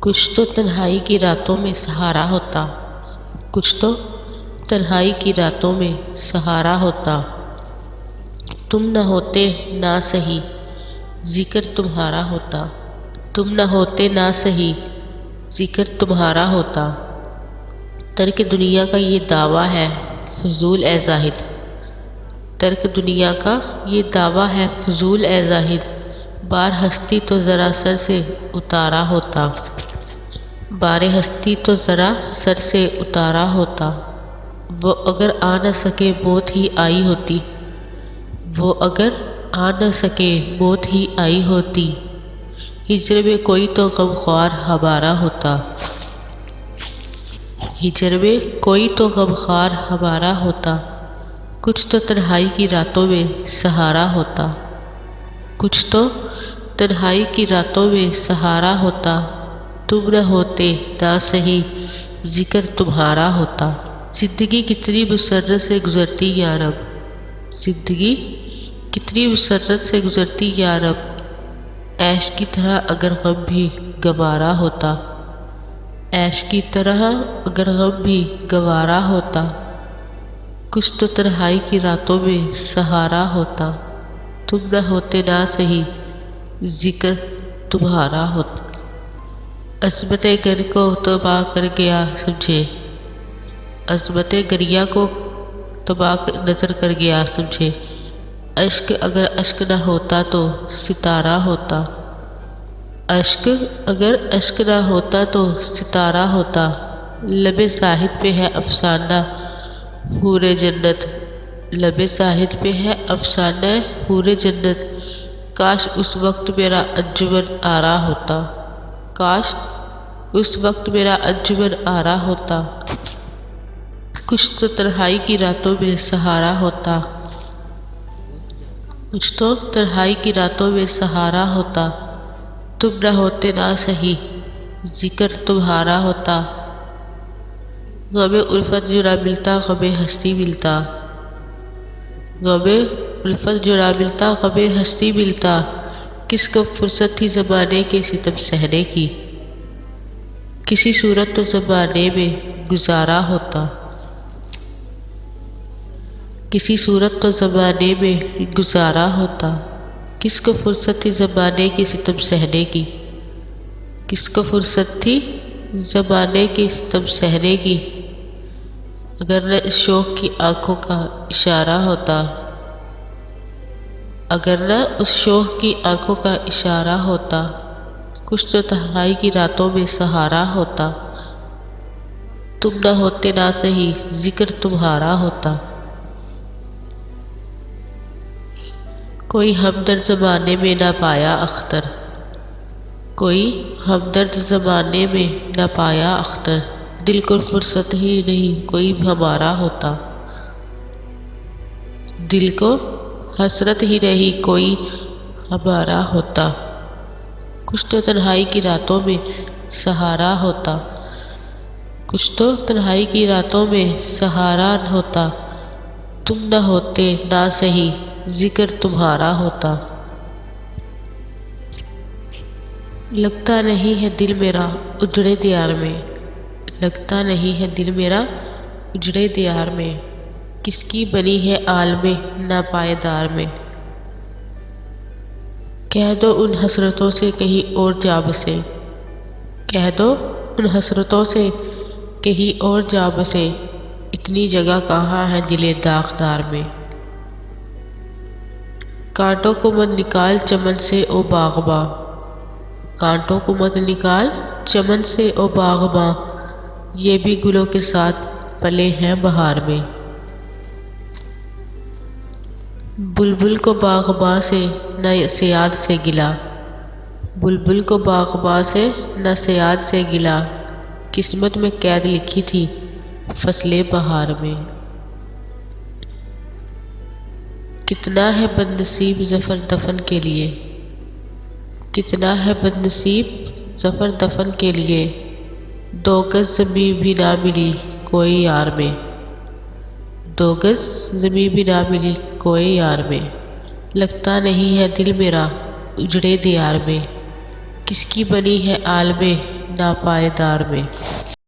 کچھ تو تنہائی کی راتوں میں سہارا ہوتا، کچھ تو تنہائی کی راتوں میں سہارا ہوتا۔ تم نہ ہوتے نہ سہی ذکر تمہارا ہوتا، تم نہ ہوتے نہ سہی ذکر تمہارا ہوتا۔ ترک دنیا کا یہ دعویٰ ہے فضول اے زاہد، ترک دنیا کا یہ دعویٰ ہے فضول اے زاہد، بار ہستی تو ذرا سر سے اتارا ہوتا، بار ہستی تو ذرا سر سے اتارا ہوتا۔ وہ اگر آ نہ سکے موت ہی آئی ہوتی، وہ اگر آ نہ سکے موت ہی آئی ہوتی۔ ہجر میں کوئی تو غمخوار ہمارا ہوتا، ہجر میں کوئی تو غمخوار ہمارا ہوتا۔ کچھ تو تنہائی کی راتوں میں سہارا ہوتا، کچھ تو تنہائی کی راتوں میں سہارا ہوتا۔ تم نہ ہوتے نہ سہی ذکر تمہارا ہوتا۔ زندگی کتنی مسرت سے گزرتی یا رب، زندگی کتنی مسرت سے گزرتی یا رب، عیش کی طرح اگر غم بھی گوارا ہوتا، عیش کی طرح اگر غم بھی گوارا ہوتا۔ کچھ تو تنہائی کی راتوں میں سہارا ہوتا، تم نہ ہوتے نہ سہی ذکر تمہارا ہوتا۔ عظمت گر کو تباہ کر گیا سمجھے، عظمت گریہ کو تباہ نظر کر گیا سمجھے۔ اشک اگر اشک نہ ہوتا تو ستارہ ہوتا، اشک اگر اشک نہ ہوتا تو ستارہ ہوتا۔ لب زاہد پہ ہے افسانہ حور جنت، لب زاہد پہ ہے افسانہ حور جنت۔ کاش اس وقت میرا انجمن آرا ہوتا، کاش اس وقت میرا انجمن آرا ہوتا۔ کچھ تو تنہائی کی راتوں میں سہارا ہوتا، کچھ تو تنہائی کی راتوں میں سہارا ہوتا۔ تم نہ ہوتے نہ سہی ذکر تمہارا ہوتا۔ غم الفت جو نہ ملتا غم ہستی ملتا، غم الفت جو نہ ملتا غم ہستی ملتا۔ کس کو فرصت تھی زمانے کے ستم سہنے کی، کسی صورت تو زمانے میں گزارا ہوتا، کسی صورت تو زمانے میں گزارا ہوتا۔ کس کو فرصت تھی زمانے کی ستم سہنے کی، کس کو فرصت تھی زمانے کی ستم سہنے کی۔ اگر نہ اس شوق کی آنکھوں کا اشارہ ہوتا، اگر نہ اس شوق کی آنکھوں کا اشارہ ہوتا۔ کچھ تو تنہائی کی راتوں میں سہارا ہوتا، تم نہ ہوتے نہ سہی ذکر تمہارا ہوتا۔ کوئی ہمدرد زمانے میں نہ پایا اختر، کوئی ہمدرد زمانے میں نہ پایا اختر۔ دل کو فرصت ہی نہیں کوئی ہمارا ہوتا، دل کو حسرت ہی نہیں کوئی ہمارا ہوتا۔ کچھ تو تنہائی کی راتوں میں سہارا ہوتا، کچھ تو تنہائی کی راتوں میں سہارا ہوتا۔ تم نہ ہوتے نہ سہی ذکر تمہارا ہوتا۔ لگتا نہیں ہے دل میرا اجڑے دیار میں، لگتا نہیں ہے دل میرا اجڑے دیار میں۔ کس کی بنی ہے عالم ناپائیدار میں، کہہ دو ان حسرتوں سے کہیں اور جا بسے، کہہ دو ان حسرتوں سے کہیں اور جا بسے۔ اتنی جگہ کہاں ہے دل داغدار میں۔ کانٹوں کو مت نکال چمن سے او باغباں، کانٹوں کو مت نکال چمن سے او باغباں، یہ بھی گلوں کے ساتھ پلے ہیں بہار میں۔ بلبل کو باغباں سے نہ صیاد سے گلا، بلبل کو باغباں سے نہ صیاد سے گلا۔ قسمت میں قید لکھی تھی فصل بہار میں۔ کتنا ہے بد نصیب ظفر دفن کے لیے، کتنا ہے بد نصیب ظفر دفن کے لیے۔ 2 گز زمیں بھی نہ ملی کوئی یار میں، 2 گز زمیں بھی نہ ملی کوئی یار میں۔ لگتا نہیں ہے دل میرا اجڑے دیار میں، کس کی بنی ہے عالم ناپائیدار میں۔